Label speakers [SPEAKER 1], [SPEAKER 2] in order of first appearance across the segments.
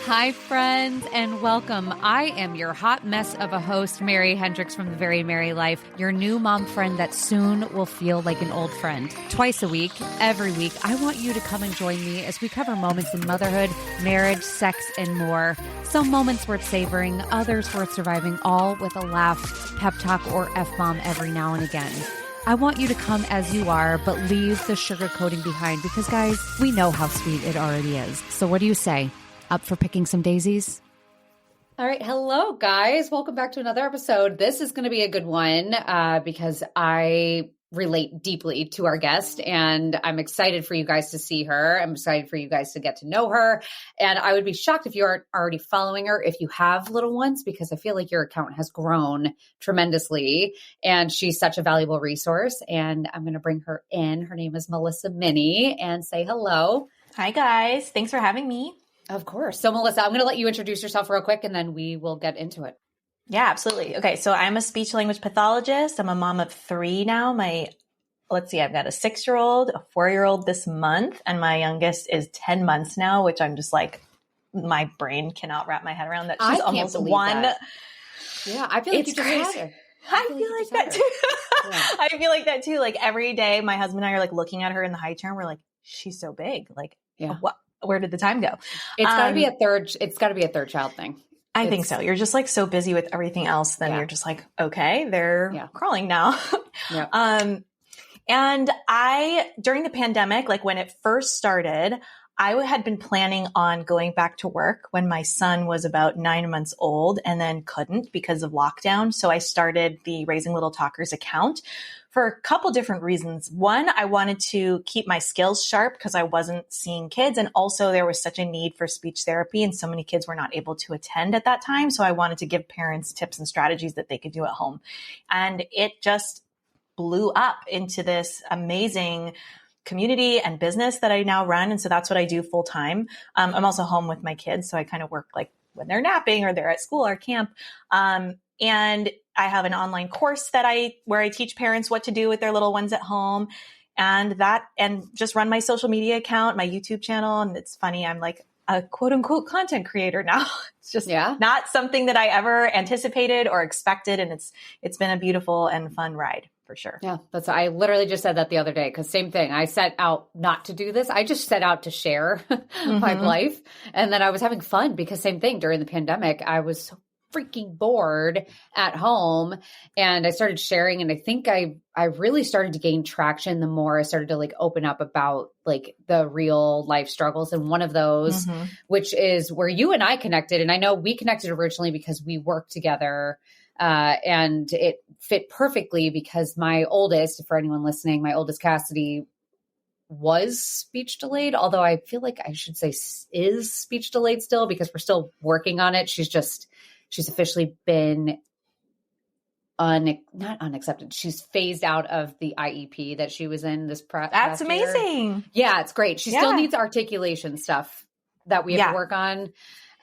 [SPEAKER 1] Hi, friends, and welcome. I am your hot mess of a host, Mary Hendricks from The Very Merry Life, your new mom friend that soon will feel like an old friend. Twice a week, every week, I want you to come and join me as we cover moments in motherhood, marriage, sex, and more. Some moments worth savoring, others worth surviving, all with a laugh, pep talk, or F-bomb every now and again. I want you to come as you are, but leave the sugarcoating behind because, guys, we know how sweet it already is. So what do you say? Up for picking some daisies? All right. Hello, guys. Welcome back to another episode. This is going to be a good one because I relate deeply to our guest, and I'm excited for you guys to see her. I'm excited for you guys to get to know her. And I would be shocked if you aren't already following her if you have little ones, because I feel like your account has grown tremendously and she's such a valuable resource. And I'm going to bring her in. Her name is Melissa Minnie, and say hello.
[SPEAKER 2] Hi, guys. Thanks for having me.
[SPEAKER 1] Of course. So Melissa, I'm going to let you introduce yourself real quick and then we will get into it.
[SPEAKER 2] Yeah, absolutely. Okay. So I'm a speech language pathologist. I'm a mom of 3 now. I've got a 6-year-old, a 4-year-old this month, and my youngest is 10 months now, which I'm just like, my brain cannot wrap my head around that. She's almost 1.
[SPEAKER 1] That. Yeah. I feel like
[SPEAKER 2] it's
[SPEAKER 1] you just
[SPEAKER 2] crazy.
[SPEAKER 1] had her.
[SPEAKER 2] I feel like that too. Yeah. I feel like that too. Like every day my husband and I are like looking at her in the high chair and we're like, she's so big. Like, where did the time go?
[SPEAKER 1] It's got to be a third child thing.
[SPEAKER 2] I think so. You're just like so busy with everything else. Then you're just like, okay, they're crawling now. Yeah. And during the pandemic, like when it first started, I had been planning on going back to work when my son was about 9 months old and then couldn't because of lockdown. So I started the Raising Little Talkers account for a couple different reasons. One, I wanted to keep my skills sharp because I wasn't seeing kids. And also there was such a need for speech therapy and so many kids were not able to attend at that time. So I wanted to give parents tips and strategies that they could do at home. And it just blew up into this amazing community and business that I now run. And so that's what I do full time. I'm also home with my kids. So I kind of work like when they're napping or they're at school or camp. And I have an online course where I teach parents what to do with their little ones at home and just run my social media account, my YouTube channel. And it's funny. I'm like a quote unquote content creator now. It's just not something that I ever anticipated or expected. And it's been a beautiful and fun ride. For sure.
[SPEAKER 1] Yeah. I literally just said that the other day because same thing. I set out not to do this. I just set out to share my life. And then I was having fun because same thing during the pandemic, I was so freaking bored at home and I started sharing. And I think I really started to gain traction the more I started to like open up about like the real life struggles. And one of those, which is where you and I connected. And I know we connected originally because we worked together. And it fit perfectly because my oldest, for anyone listening, my oldest Cassidy was speech delayed, although I feel like I should say is speech delayed still because we're still working on it. She's officially been not unaccepted. She's phased out of the IEP that she was in this
[SPEAKER 2] That's amazing.
[SPEAKER 1] Year. Yeah, it's great. She still needs articulation stuff that we have to work on.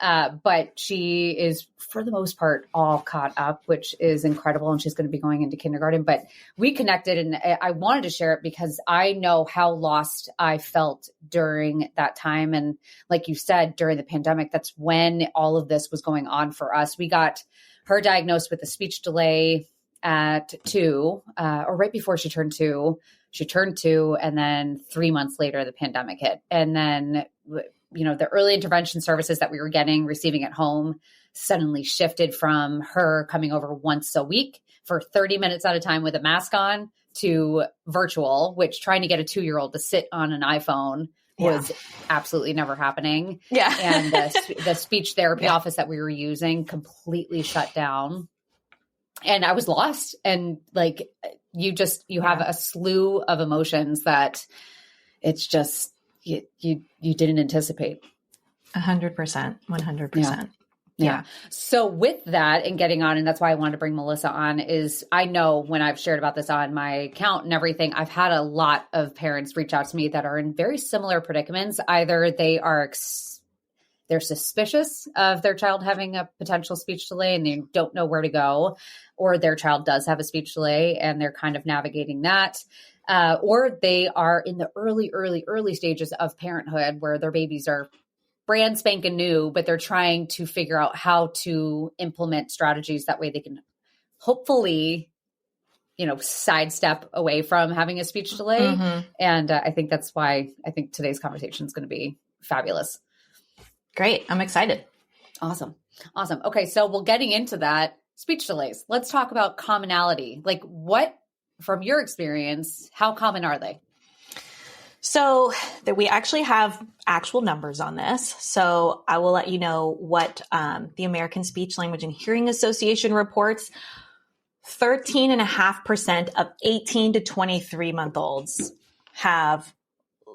[SPEAKER 1] But she is, for the most part, all caught up, which is incredible. And she's going to be going into kindergarten. But we connected and I wanted to share it because I know how lost I felt during that time. And like you said, during the pandemic, that's when all of this was going on for us. We got her diagnosed with a speech delay at 2, or right before she turned 2. She turned 2, and then 3 months later, the pandemic hit. And then the early intervention services that we were receiving at home suddenly shifted from her coming over once a week for 30 minutes at a time with a mask on to virtual, which trying to get a 2-year-old to sit on an iPhone was absolutely never happening. Yeah. And the speech therapy office that we were using completely shut down. And I was lost. And like, you have a slew of emotions that it's just, you didn't anticipate.
[SPEAKER 2] 100%. 100%.
[SPEAKER 1] Yeah. So with that and getting on, and that's why I wanted to bring Melissa on, is I know when I've shared about this on my account and everything, I've had a lot of parents reach out to me that are in very similar predicaments. Either they're suspicious of their child having a potential speech delay and they don't know where to go, or their child does have a speech delay and they're kind of navigating that. Or they are in the early stages of parenthood where their babies are brand spanking new, but they're trying to figure out how to implement strategies that way they can hopefully, sidestep away from having a speech delay. Mm-hmm. And I think that's why I think today's conversation is going to be fabulous.
[SPEAKER 2] Great. I'm excited.
[SPEAKER 1] Awesome. Okay. So we're getting into that speech delays. Let's talk about commonality. Like what, from your experience, how common are they?
[SPEAKER 2] So that we actually have actual numbers on this. So I will let you know what the American Speech, Language, and Hearing Association reports. 13.5% of 18 to 23-month-olds have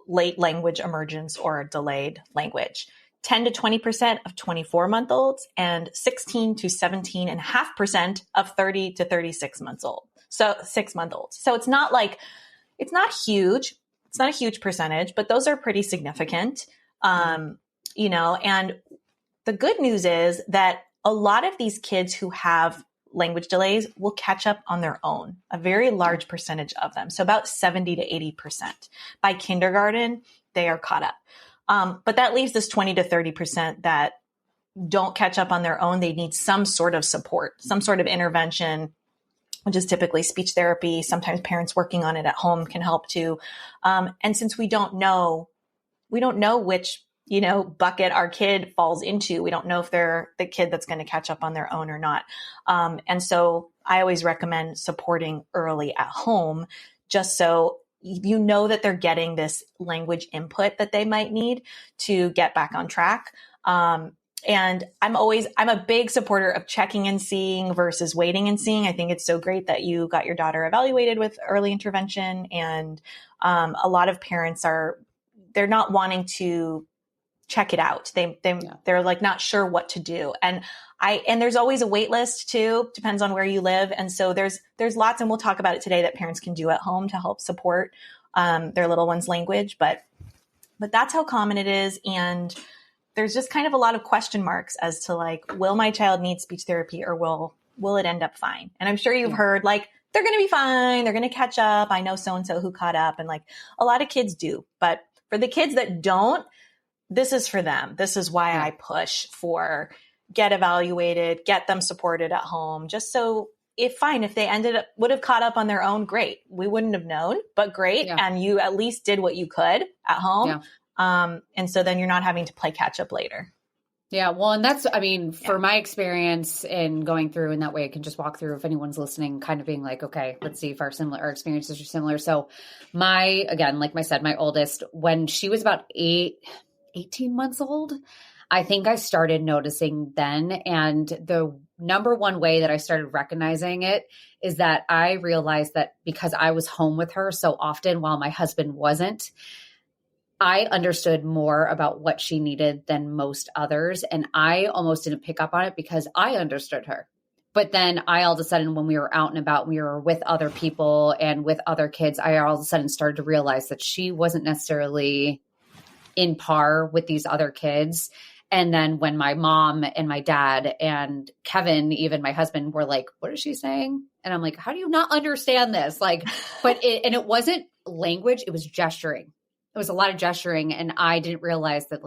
[SPEAKER 2] late language emergence or delayed language. 10 to 20% of 24-month-olds and 16 to 17.5% of 30 to 36-month-olds. So 6-month-olds. So it's not huge. It's not a huge percentage, but those are pretty significant. And the good news is that a lot of these kids who have language delays will catch up on their own, a very large percentage of them. So about 70 to 80%. By kindergarten, they are caught up. But that leaves this 20 to 30% that don't catch up on their own. They need some sort of support, some sort of intervention, which is typically speech therapy. Sometimes parents working on it at home can help too. And since we don't know which, bucket our kid falls into, we don't know if they're the kid that's going to catch up on their own or not. And so I always recommend supporting early at home, just so that they're getting this language input that they might need to get back on track. And I'm a big supporter of checking and seeing versus waiting and seeing. I think it's so great that you got your daughter evaluated with early intervention. And a lot of parents they're not wanting to check it out. They're like not sure what to do. And there's always a wait list too, depends on where you live. And so there's lots, and we'll talk about it today, that parents can do at home to help support their little one's language. But that's how common it is. And there's just kind of a lot of question marks as to will my child need speech therapy or will it end up fine? And I'm sure you've heard they're going to be fine. They're going to catch up. I know so-and-so who caught up, and a lot of kids do, but for the kids that don't, this is for them. This is why I push for get evaluated, get them supported at home, just so if they would have caught up on their own, great. We wouldn't have known, but great. Yeah. And you at least did what you could at home. Yeah. And so then you're not having to play catch up later.
[SPEAKER 1] Yeah. Well, and that's, for my experience in going through in that way, I can just walk through if anyone's listening, kind of being like, okay, let's see if our experiences are similar. So like I said, my oldest, when she was about 18 months old, I think I started noticing then. And the number one way that I started recognizing it is that I realized that because I was home with her so often while my husband wasn't, I understood more about what she needed than most others. And I almost didn't pick up on it because I understood her. But then I all of a sudden, when we were out and about, we were with other people and with other kids, I all of a sudden started to realize that she wasn't necessarily in par with these other kids. And then when my mom and my dad and Kevin, even my husband, were like, what is she saying? And I'm like, how do you not understand this? It wasn't language, it was gesturing. It was a lot of gesturing. And I didn't realize that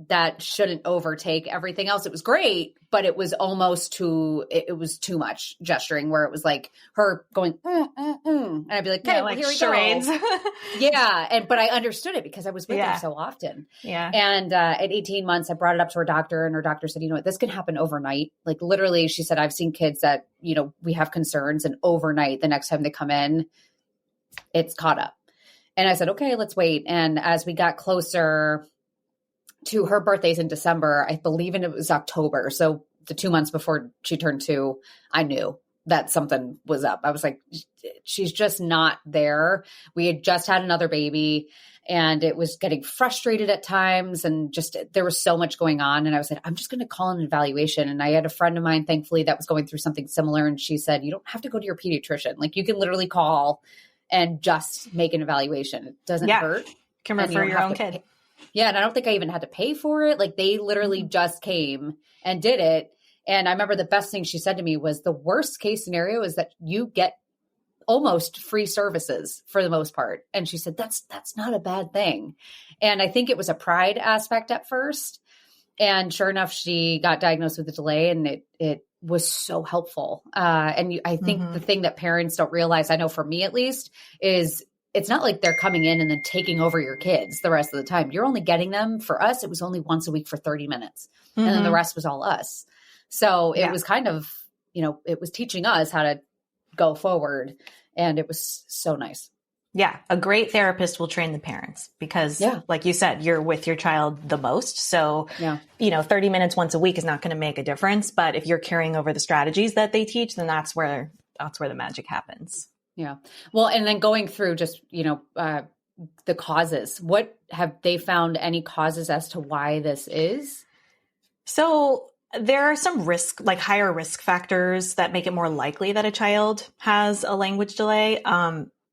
[SPEAKER 1] that shouldn't overtake everything else. It was great, but it was almost too much gesturing, where it was like her going, and I'd be like, okay, well, here we charades. Go. Yeah. But I understood it because I was with her so often. Yeah. And at 18 months, I brought it up to her doctor, and her doctor said, you know what, this can happen overnight. Literally, she said, I've seen kids that, we have concerns, and overnight, the next time they come in, it's caught up. And I said, okay, let's wait. And as we got closer to her birthday's in December, I believe it was October. So the 2 months before she turned 2, I knew that something was up. I was like, she's just not there. We had just had another baby, and it was getting frustrated at times, and just, there was so much going on. And I was like, I'm just going to call an evaluation. And I had a friend of mine, thankfully, that was going through something similar. And she said, you don't have to go to your pediatrician. You can literally call and just make an evaluation. It doesn't hurt.
[SPEAKER 2] You can refer your own kid.
[SPEAKER 1] Yeah. And I don't think I even had to pay for it. They literally just came and did it. And I remember the best thing she said to me was, the worst case scenario is that you get almost free services for the most part. And she said, that's not a bad thing. And I think it was a pride aspect at first. And sure enough, she got diagnosed with a delay, and it was so helpful. And I think the thing that parents don't realize, I know for me at least, is it's not like they're coming in and then taking over your kids the rest of the time. You're only getting them. For us, it was only once a week for 30 minutes. And then the rest was all us. So it was kind of, it was teaching us how to go forward. And it was so nice.
[SPEAKER 2] Yeah. A great therapist will train the parents because like you said, you're with your child the most. So, 30 minutes once a week is not going to make a difference. But if you're carrying over the strategies that they teach, then that's where the magic happens.
[SPEAKER 1] Yeah. Well, and then going through just, the causes, what have they found any causes as to why this is?
[SPEAKER 2] So there are some higher risk factors that make it more likely that a child has a language delay.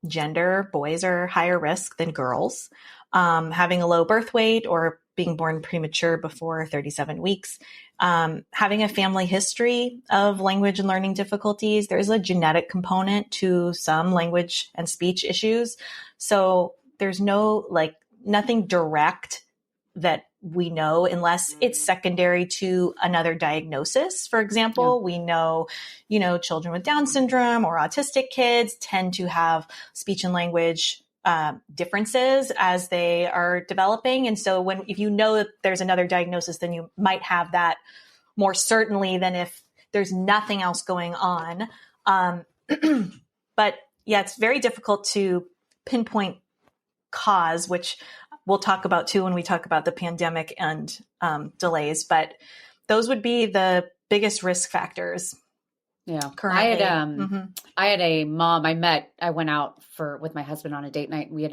[SPEAKER 2] Gender, boys are higher risk than girls. Having a low birth weight or being born premature before 37 weeks. Having a family history of language and learning difficulties. There's a genetic component to some language and speech issues. So there's nothing direct that we know unless it's secondary to another diagnosis. For example, we know, children with Down syndrome or autistic kids tend to have speech and language differences as they are developing. And so if you know that there's another diagnosis, then you might have that more certainly than if there's nothing else going on. But yeah, it's very difficult to pinpoint cause, which we'll talk about too when we talk about the pandemic and delays, but those would be the biggest risk factors.
[SPEAKER 1] Yeah.
[SPEAKER 2] Currently.
[SPEAKER 1] I had a mom I went out with my husband on a date night. We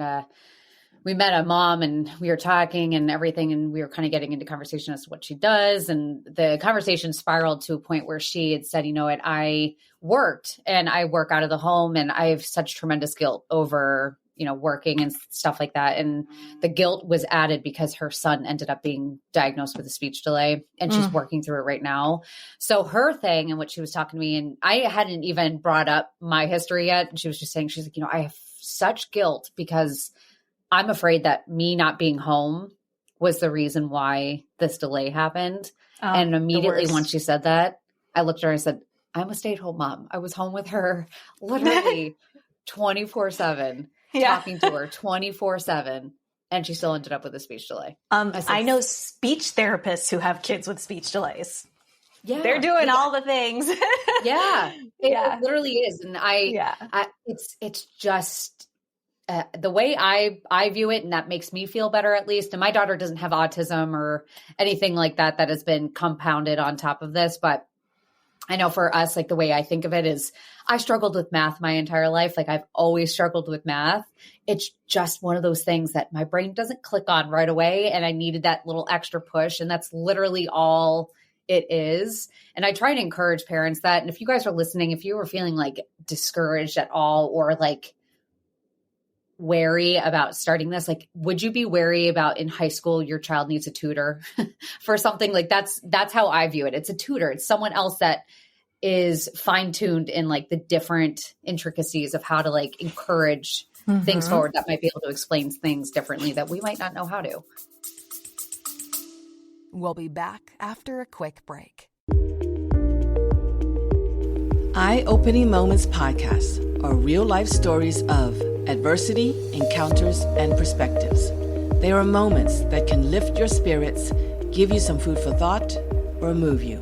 [SPEAKER 1] met a mom and we were talking and everything. And we were kind of getting into conversation as to what she does. And the conversation spiraled to a point where she had said, I worked and I work out of the home and I have such tremendous guilt over working and stuff like that. And the guilt was added because her son ended up being diagnosed with a speech delay and she's working through it right now. So her thing and what she was talking to me, and I hadn't even brought up my history yet. And she was just saying, she's like, I have such guilt because I'm afraid that me not being home was the reason why this delay happened. And immediately once she said that, I looked at her and said, I'm a stay-at-home mom. I was home with her literally 24/7. Talking to her 24/7, and she still ended up with a speech delay.
[SPEAKER 2] I know speech therapists who have kids with speech delays.
[SPEAKER 1] Yeah.
[SPEAKER 2] They're doing all the things.
[SPEAKER 1] It literally is. And it's just the way I view it. And that makes me feel better, at least. And my daughter doesn't have autism or anything like that has been compounded on top of this, but I know for us, the way I think of it is I struggled with math my entire life. I've always struggled with math. It's just one of those things that my brain doesn't click on right away. And I needed that little extra push. And that's literally all it is. And I try to encourage parents that, and if you guys are listening, if you were feeling discouraged at all or wary about starting this, would you be wary about in high school your child needs a tutor for something that's how I view it. It's a tutor. It's someone else that is fine-tuned in the different intricacies of how to encourage things forward, that might be able to explain things differently that we might not know how to.
[SPEAKER 3] We'll be back after a quick break.
[SPEAKER 4] Eye-Opening Moments podcast are real-life stories of adversity, encounters, and perspectives. They are moments that can lift your spirits, give you some food for thought, or move you.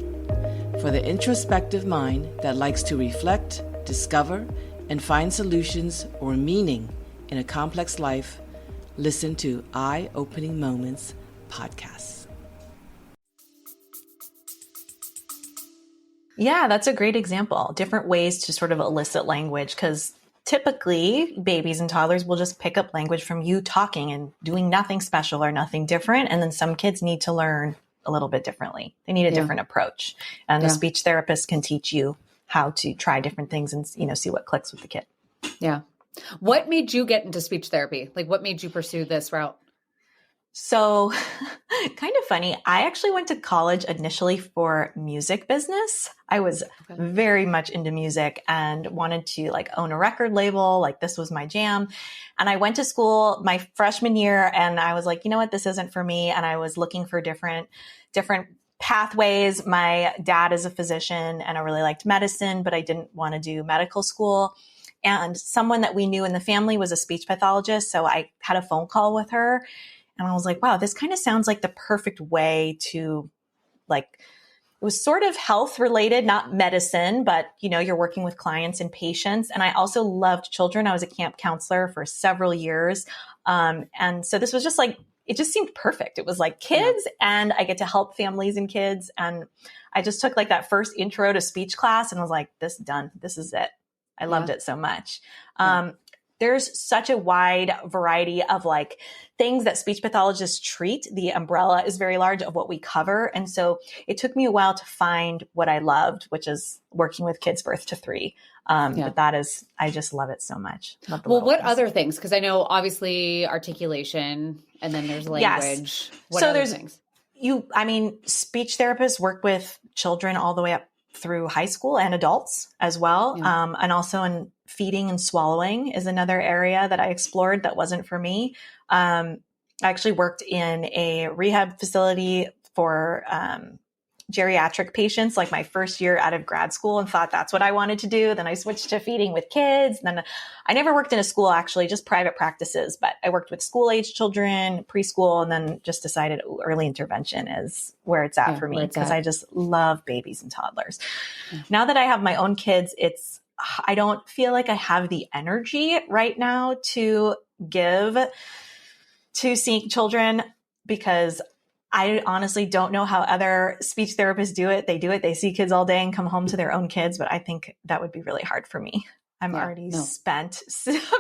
[SPEAKER 4] For the introspective mind that likes to reflect, discover, and find solutions or meaning in a complex life, listen to Eye-Opening Moments podcasts.
[SPEAKER 2] Yeah, that's a great example. Different ways to sort of elicit language, because typically babies and toddlers will just pick up language from you talking and doing nothing special or nothing different. And then some kids need to learn a little bit differently. They need a different approach. And the speech therapist can teach you how to try different things and, see what clicks with the kid.
[SPEAKER 1] Yeah. What made you get into speech therapy? What made you pursue this route?
[SPEAKER 2] So kind of funny. I actually went to college initially for music business. I was very much into music and wanted to like own a record label. Like this was my jam. And I went to school my freshman year and I was like, you know what, this isn't for me. And I was looking for different pathways. My dad is a physician and I really liked medicine, but I didn't want to do medical school. And someone that we knew in the family was a speech pathologist. So I had a phone call with her. And I was like, wow, this kind of sounds like the perfect way to like, it was sort of health related, not medicine, but you know, you're working with clients and patients. And I also loved children. I was a camp counselor for several years. And so this was just like, it just seemed perfect. It was like kids and I get to help families and kids. And I just took like that first intro to speech class and was like, this is it. I loved it so much. There's such a wide variety of like things that speech pathologists treat. The umbrella is very large of what we cover. And so it took me a while to find what I loved, which is working with kids birth to 3. But that is, I just love it so much.
[SPEAKER 1] Well, what other things? Because I know obviously articulation and then there's language. Yes. What other things?
[SPEAKER 2] Speech therapists work with children all the way up through high school and adults as well. And also in feeding and swallowing is another area that I explored that wasn't for me. I actually worked in a rehab facility for geriatric patients, like my first year out of grad school, and thought that's what I wanted to do. Then I switched to feeding with kids. Then I never worked in a school, actually, just private practices, but I worked with school-age children, preschool, and then just decided early intervention is where it's at for me because I just love babies and toddlers. Now that I have my own kids, I don't feel like I have the energy right now to give to seeing children because I honestly don't know how other speech therapists do it. They see kids all day and come home to their own kids, but I think that would be really hard for me. I'm already spent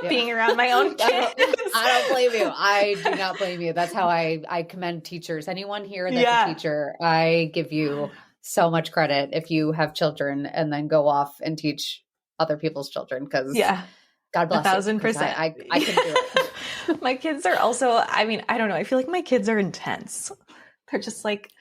[SPEAKER 2] being around my own kids.
[SPEAKER 1] I don't blame you. I do not blame you. That's how I commend teachers. Anyone here that's a teacher, I give you so much credit if you have children and then go off and teach other people's children because God bless
[SPEAKER 2] 1,000%.
[SPEAKER 1] I can do it.
[SPEAKER 2] My kids are also, I don't know. I feel like my kids are intense. They're just like,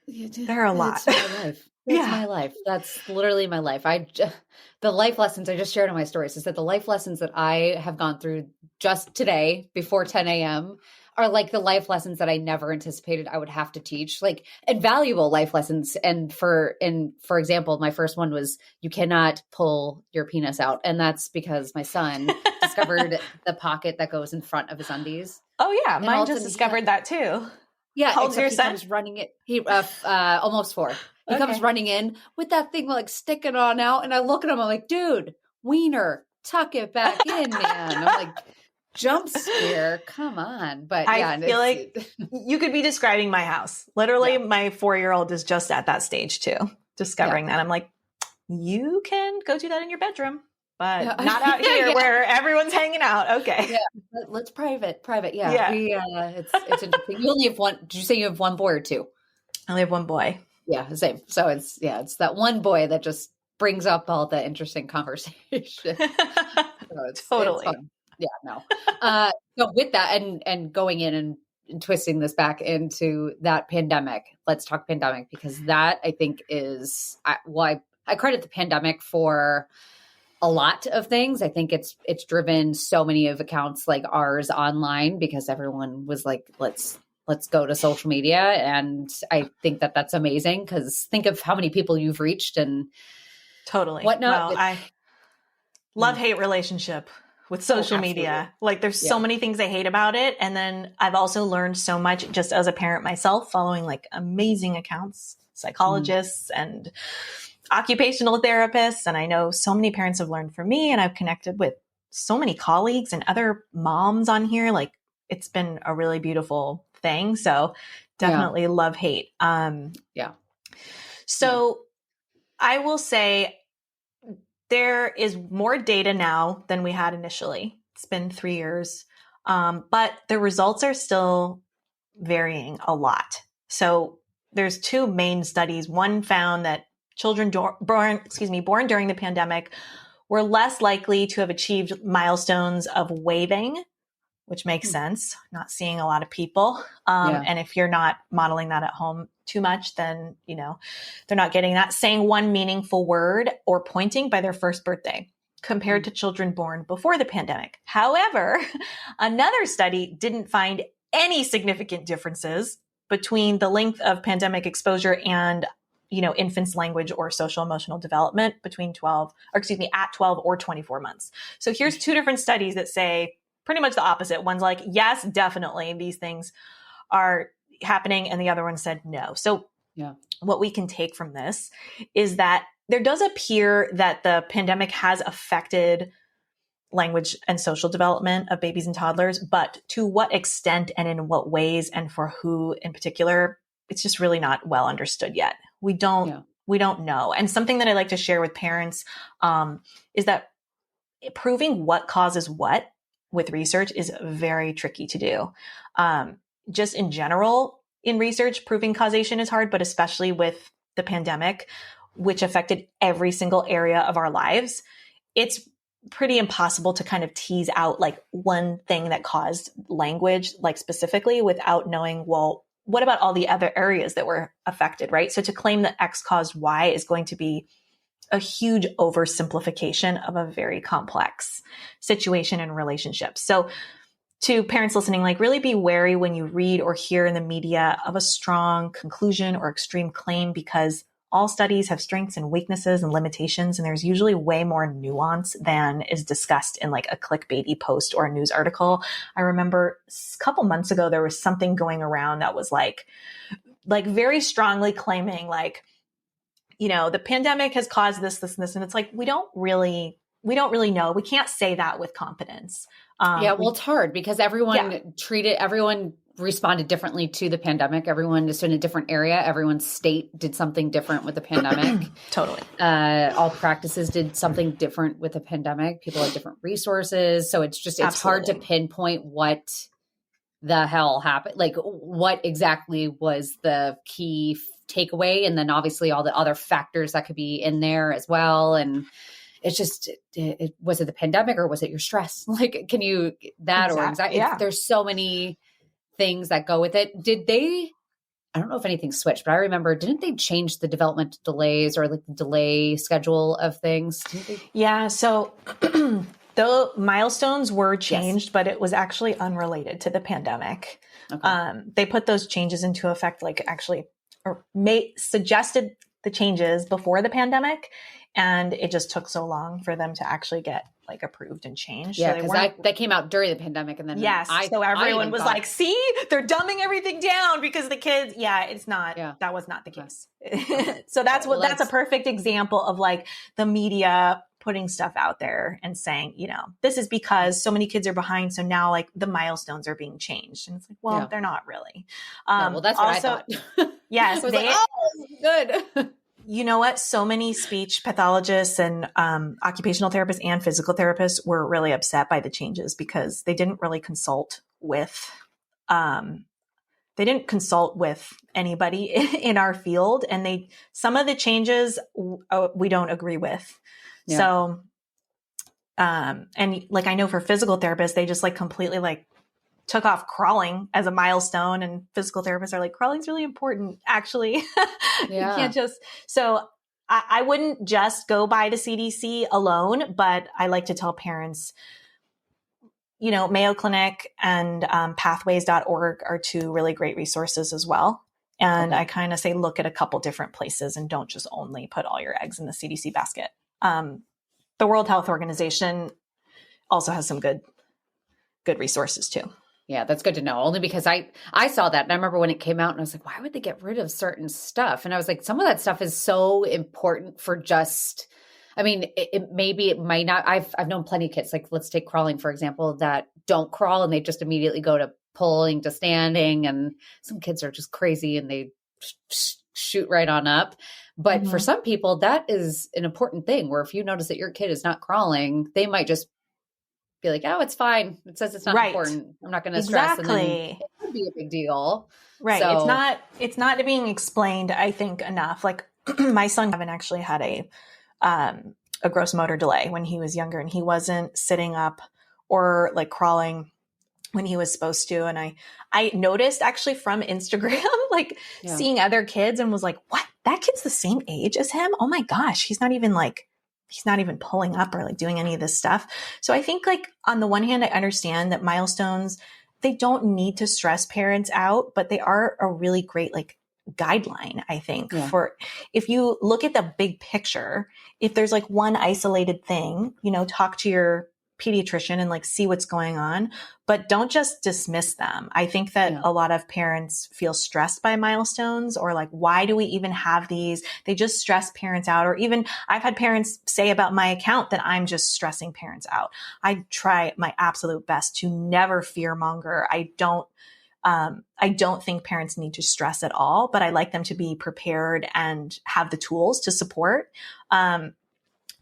[SPEAKER 2] they're a lot.
[SPEAKER 1] It's my life. It's my life. That's literally my life. The life lessons I just shared in my stories is that the life lessons that I have gone through just today before 10 a.m. are like the life lessons that I never anticipated I would have to teach, like and valuable life lessons. And for example, my first one was you cannot pull your penis out. And that's because my son discovered the pocket that goes in front of his undies.
[SPEAKER 2] Oh yeah. And mine just discovered that too.
[SPEAKER 1] Yeah.
[SPEAKER 2] How old's your son?
[SPEAKER 1] Comes running it. He almost 4. He comes running in with that thing like sticking on out. And I look at him, I'm like, dude, wiener, tuck it back in, man. I'm like, jump scare, come on. But
[SPEAKER 2] I feel like you could be describing my house. Literally, my 4-year-old is just at that stage too, discovering that. I'm like, you can go do that in your bedroom, but not out here where everyone's hanging out. Okay.
[SPEAKER 1] Yeah. Let's private. Yeah. It's interesting. You only have one. Did you say you have one boy or 2?
[SPEAKER 2] I only have one boy.
[SPEAKER 1] Yeah. Same. So it's that one boy that just brings up all the interesting conversation.
[SPEAKER 2] Totally.
[SPEAKER 1] It's yeah, no. So with that and going in and twisting this back into that pandemic, let's talk pandemic because that I think is, I credit the pandemic for a lot of things. I think it's driven so many of accounts like ours online because everyone was like, let's go to social media. And I think that that's amazing because think of how many people you've reached and
[SPEAKER 2] totally
[SPEAKER 1] whatnot.
[SPEAKER 2] Well, I love-hate relationship with social media. Like there's so many things I hate about it. And then I've also learned so much just as a parent myself, following like amazing accounts, psychologists and occupational therapists. And I know so many parents have learned from me and I've connected with so many colleagues and other moms on here. Like it's been a really beautiful thing. So definitely love hate. So I will say, there is more data now than we had initially. It's been 3 years, but the results are still varying a lot. So there's 2 main studies. One found that children born during the pandemic were less likely to have achieved milestones of waving which makes sense. Not seeing a lot of people. And if you're not modeling that at home too much, then, you know, they're not getting that. Saying one meaningful word or pointing by their first birthday compared to children born before the pandemic. However, another study didn't find any significant differences between the length of pandemic exposure and, you know, infants' language or social emotional development between at 12 or 24 months. So here's two different studies that say pretty much the opposite. One's like, yes, definitely these things are happening. And the other one said no. So what we can take from this is that there does appear that the pandemic has affected language and social development of babies and toddlers, but to what extent and in what ways and for who in particular, it's just really not well understood yet. We don't know. And something that I like to share with parents is that proving what causes what with research is very tricky to do. Just in general, in research, proving causation is hard, but especially with the pandemic, which affected every single area of our lives, it's pretty impossible to kind of tease out like one thing that caused language, like specifically, without knowing, well, what about all the other areas that were affected, right? So to claim that X caused Y is going to be a huge oversimplification of a very complex situation and relationship. So to parents listening, like really be wary when you read or hear in the media of a strong conclusion or extreme claim, because all studies have strengths and weaknesses and limitations, and there's usually way more nuance than is discussed in like a clickbaity post or a news article. I remember a couple months ago, there was something going around that was like very strongly claiming like, you know, the pandemic has caused this, this, and this. And it's like, we don't really know. We can't say that with confidence.
[SPEAKER 1] It's hard because everyone responded differently to the pandemic. Everyone is in a different area. Everyone's state did something different with the pandemic.
[SPEAKER 2] Totally.
[SPEAKER 1] All practices did something different with the pandemic. People had different resources. So it's hard to pinpoint what the hell happened. Like what exactly was the key takeaway? And then obviously all the other factors that could be in there as well. And it's just, was it the pandemic or was it your stress? Like, can you, or exactly, there's so many things that go with it. I don't know if anything switched, but I remember, didn't they change the development delays or like the delay schedule of things?
[SPEAKER 2] Yeah. So the milestones were changed, but it was actually unrelated to the pandemic. Okay. They put those changes into effect, suggested the changes before the pandemic. And it just took so long for them to actually get like approved and changed.
[SPEAKER 1] Yeah, because that came out during the pandemic, and then
[SPEAKER 2] so everyone was like, "See, they're dumbing everything down because the kids." Yeah, it's not. Yeah. That was not the case. So that's a perfect example of like the media putting stuff out there and saying, you know, this is because so many kids are behind, so now like the milestones are being changed, and it's like, well, they're not really.
[SPEAKER 1] That's what I thought.
[SPEAKER 2] Yes,
[SPEAKER 1] good.
[SPEAKER 2] You know what? So many speech pathologists and occupational therapists and physical therapists were really upset by the changes because they didn't really consult with anybody in our field, and some of the changes we don't agree with. Yeah. So, and like I know for physical therapists, they just like completely like took off crawling as a milestone, and physical therapists are like, crawling's really important, actually. You can't just, so I wouldn't just go by the CDC alone, but I like to tell parents, you know, Mayo Clinic and pathways.org are two really great resources as well. And I kind of say, look at a couple different places and don't just only put all your eggs in the CDC basket. The World Health Organization also has some good resources too.
[SPEAKER 1] Yeah, that's good to know. Only because I saw that and I remember when it came out and I was like, why would they get rid of certain stuff? And I was like, some of that stuff is so important for just, I mean, it might not. I've known plenty of kids, like let's take crawling, for example, that don't crawl and they just immediately go to pulling to standing. And some kids are just crazy and they shoot right on up. But for some people, that is an important thing where if you notice that your kid is not crawling, they might just be like, oh, it's fine. It says it's not important. I'm not going to stress. And then it could be a big deal.
[SPEAKER 2] Right. So, it's not being explained, I think, enough. Like my son haven't actually had a gross motor delay when he was younger, and he wasn't sitting up or like crawling when he was supposed to. And I noticed actually from Instagram, like seeing other kids and was like, what? That kid's the same age as him? Oh my gosh. He's not even pulling up or like doing any of this stuff. So I think like on the one hand, I understand that milestones, they don't need to stress parents out, but they are a really great like guideline, I think, for if you look at the big picture, if there's like one isolated thing, talk to your pediatrician and like see what's going on, but don't just dismiss them. I think that a lot of parents feel stressed by milestones or like, why do we even have these? They just stress parents out. Or even I've had parents say about my account that I'm just stressing parents out. I try my absolute best to never fear monger. I don't think parents need to stress at all, but I like them to be prepared and have the tools to support. I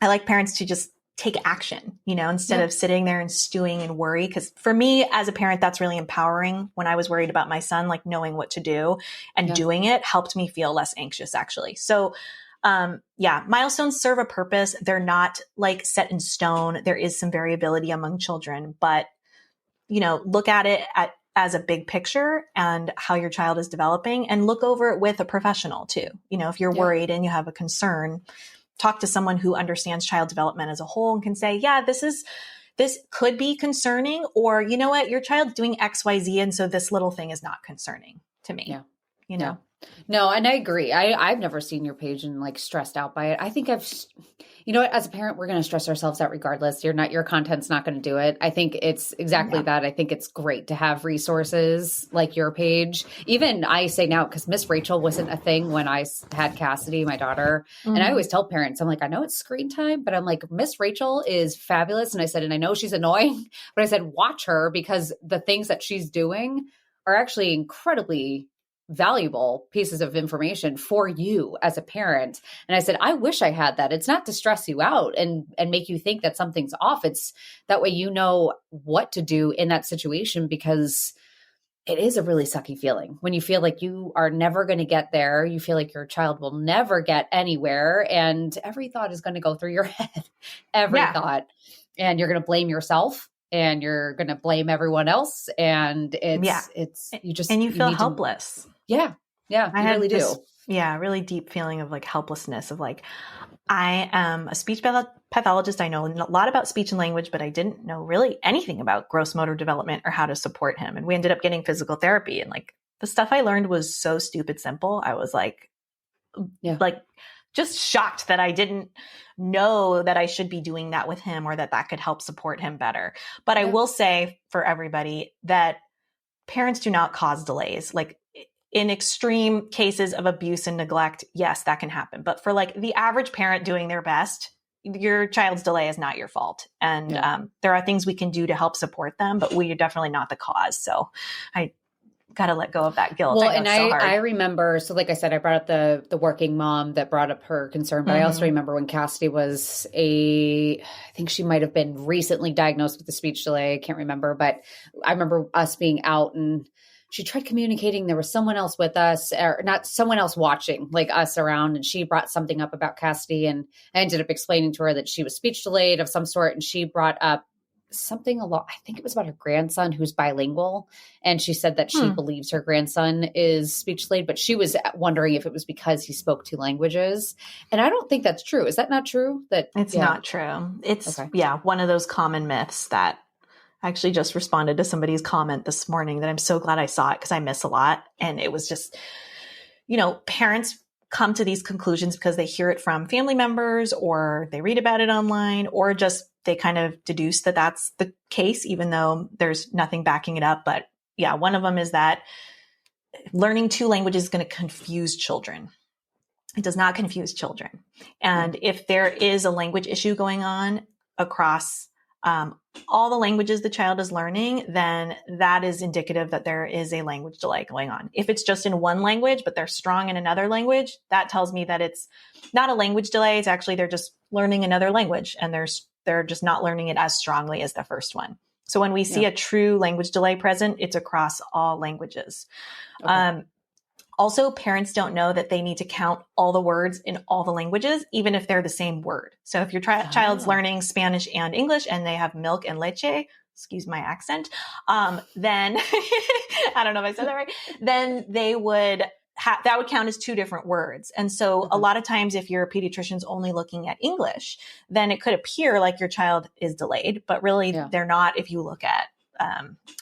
[SPEAKER 2] like parents to just take action, instead of sitting there and stewing and worry. Because for me as a parent, that's really empowering. When I was worried about my son, like knowing what to do and doing it helped me feel less anxious actually. So milestones serve a purpose. They're not like set in stone. There is some variability among children, but look at it as a big picture and how your child is developing, and look over it with a professional too. If you're worried and you have a concern, talk to someone who understands child development as a whole and can say, this could be concerning, or you know what, your child's doing X, Y, Z. And so this little thing is not concerning to me.
[SPEAKER 1] No, and I agree. I've never seen your page and like stressed out by it. I think as a parent, we're going to stress ourselves out regardless. Your content's not going to do it. I think it's exactly that. I think it's great to have resources like your page. Even I say now, because Miss Rachel wasn't a thing when I had Cassidy, my daughter. Mm-hmm. And I always tell parents, I'm like, I know it's screen time, but I'm like, Miss Rachel is fabulous. And I said, and I know she's annoying, but I said, watch her, because the things that she's doing are actually incredibly valuable pieces of information for you as a parent. And I said, I wish I had that. It's not to stress you out and make you think that something's off. It's that way you know what to do in that situation, because it is a really sucky feeling when you feel like you are never going to get there. You feel like your child will never get anywhere, and every thought is going to go through your head, every thought, and you're going to blame yourself. And you're going to blame everyone else. And you feel
[SPEAKER 2] helpless.
[SPEAKER 1] Yeah. I really do.
[SPEAKER 2] Really deep feeling of like helplessness of like, I am a speech pathologist. I know a lot about speech and language, but I didn't know really anything about gross motor development or how to support him. And we ended up getting physical therapy, and like the stuff I learned was so stupid simple. I was like just shocked that I didn't know that I should be doing that with him, or that could help support him better. But I will say for everybody that parents do not cause delays. Like in extreme cases of abuse and neglect, yes, that can happen. But for like the average parent doing their best, your child's delay is not your fault. And there are things we can do to help support them, but we are definitely not the cause. So I got to let go of that guilt.
[SPEAKER 1] Well, I remember, so like I said, I brought up the working mom that brought up her concern, but I also remember when Cassidy was I think she might've been recently diagnosed with a speech delay. I can't remember, but I remember us being out and she tried communicating. There was someone else with us, or not someone else watching, like us around. And she brought something up about Cassidy, and I ended up explaining to her that she was speech delayed of some sort. And she brought up something I think it was about her grandson who's bilingual. And she said that she believes her grandson is speech delayed, but she was wondering if it was because he spoke 2 languages. And I don't think that's true. Is that not true?
[SPEAKER 2] It's not true. It's one of those common myths that I actually just responded to somebody's comment this morning that I'm so glad I saw it, because I miss a lot. And it was just, parents come to these conclusions because they hear it from family members, or they read about it online, or just they kind of deduce that that's the case, even though there's nothing backing it up. But one of them is that learning 2 languages is going to confuse children. It does not confuse children. And if there is a language issue going on across all the languages the child is learning, then that is indicative that there is a language delay going on. If it's just in one language, but they're strong in another language, that tells me that it's not a language delay. It's actually, they're just learning another language, and they're just not learning it as strongly as the first one. So when we see a true language delay present, it's across all languages. Okay. Also, parents don't know that they need to count all the words in all the languages, even if they're the same word. So if your child's learning Spanish and English and they have milk and leche, excuse my accent, then I don't know if I said that right, then they would that would count as two different words. And so a lot of times if your pediatrician's only looking at English, then it could appear like your child is delayed, but really they're not if you look at,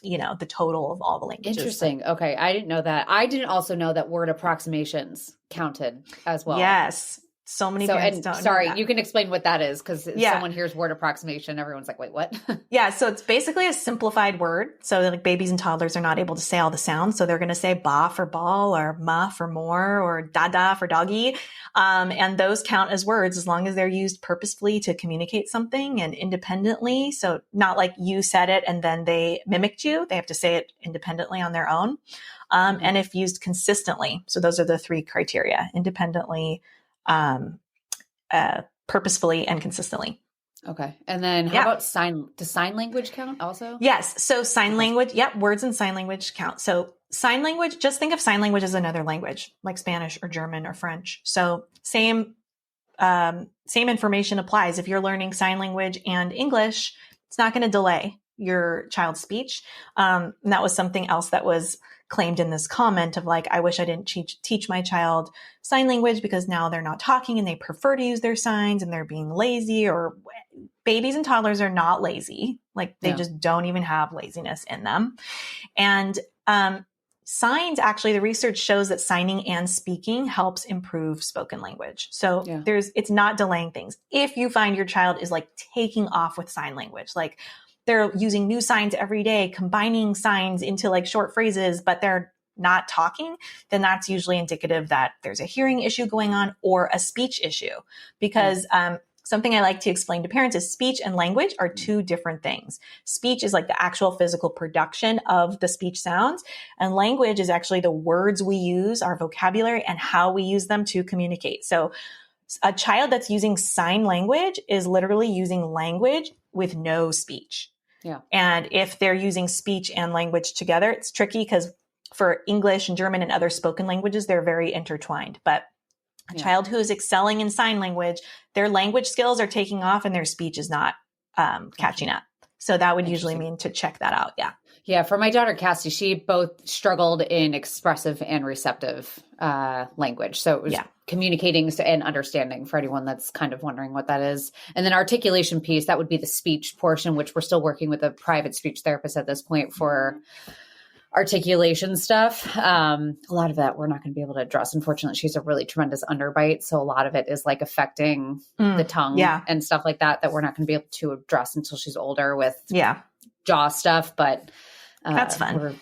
[SPEAKER 2] the total of all the languages.
[SPEAKER 1] Interesting. Okay. I didn't know that. I didn't also know that word approximations counted as well.
[SPEAKER 2] Yes. So many parents don't know
[SPEAKER 1] sorry,
[SPEAKER 2] that.
[SPEAKER 1] you can explain what that is, because if someone hears word approximation, everyone's like, wait, what?
[SPEAKER 2] Yeah. So it's basically a simplified word. So like babies and toddlers are not able to say all the sounds. So they're going to say ba for ball, or ma for more, or dada for doggy. And those count as words as long as they're used purposefully to communicate something and independently. So not like you said it and then they mimicked you. They have to say it independently on their own. And if used consistently. So those are the three criteria: independently, purposefully, and consistently.
[SPEAKER 1] Okay. And then how about does sign language count also?
[SPEAKER 2] Yes. So sign language, words and sign language count. So sign language, just think of sign language as another language, like Spanish or German or French. So same information applies. If you're learning sign language and English, it's not going to delay your child's speech. And that was something else that was claimed in this comment of like, I wish I didn't teach my child sign language because now they're not talking and they prefer to use their signs and they're being lazy. Or babies and toddlers are not lazy. Like they just don't even have laziness in them. And signs, actually, the research shows that signing and speaking helps improve spoken language. So it's not delaying things. If you find your child is like taking off with sign language, like they're using new signs every day, combining signs into like short phrases, but they're not talking, then that's usually indicative that there's a hearing issue going on or a speech issue. Because something I like to explain to parents is speech and language are two different things. Speech is like the actual physical production of the speech sounds, and language is actually the words we use, our vocabulary, and how we use them to communicate. So a child that's using sign language is literally using language with no speech.
[SPEAKER 1] Yeah.
[SPEAKER 2] And if they're using speech and language together, it's tricky because for English and German and other spoken languages, they're very intertwined. But a child who is excelling in sign language, their language skills are taking off and their speech is not catching up. So that would usually mean to check that out. Yeah.
[SPEAKER 1] Yeah. For my daughter, Cassie, she both struggled in expressive and receptive language. So it was communicating and understanding, for anyone that's kind of wondering what that is. And then articulation piece, that would be the speech portion, which we're still working with a private speech therapist at this point for articulation stuff. A lot of that we're not going to be able to address. Unfortunately, she's a really tremendous underbite. So a lot of it is like affecting the tongue and stuff like that we're not going to be able to address until she's older with jaw stuff. But
[SPEAKER 2] that's fun.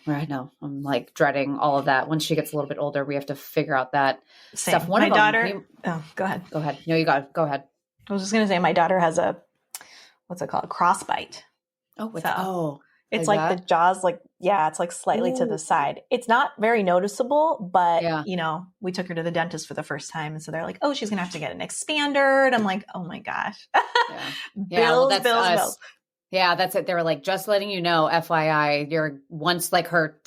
[SPEAKER 1] I know. I'm like dreading all of that. Once she gets a little bit older, we have to figure out that stuff.
[SPEAKER 2] My daughter. Go ahead.
[SPEAKER 1] Go ahead. No, you got it. Go ahead.
[SPEAKER 2] I was just going to say my daughter has what's it called? Crossbite. It's like that? The jaw's like, it's like slightly to the side. It's not very noticeable, but we took her to the dentist for the first time. And so they're like, oh, she's going to have to get an expander. And I'm like, oh my gosh. Bills.
[SPEAKER 1] Yeah, that's it. They were like, just letting you know, FYI, once like her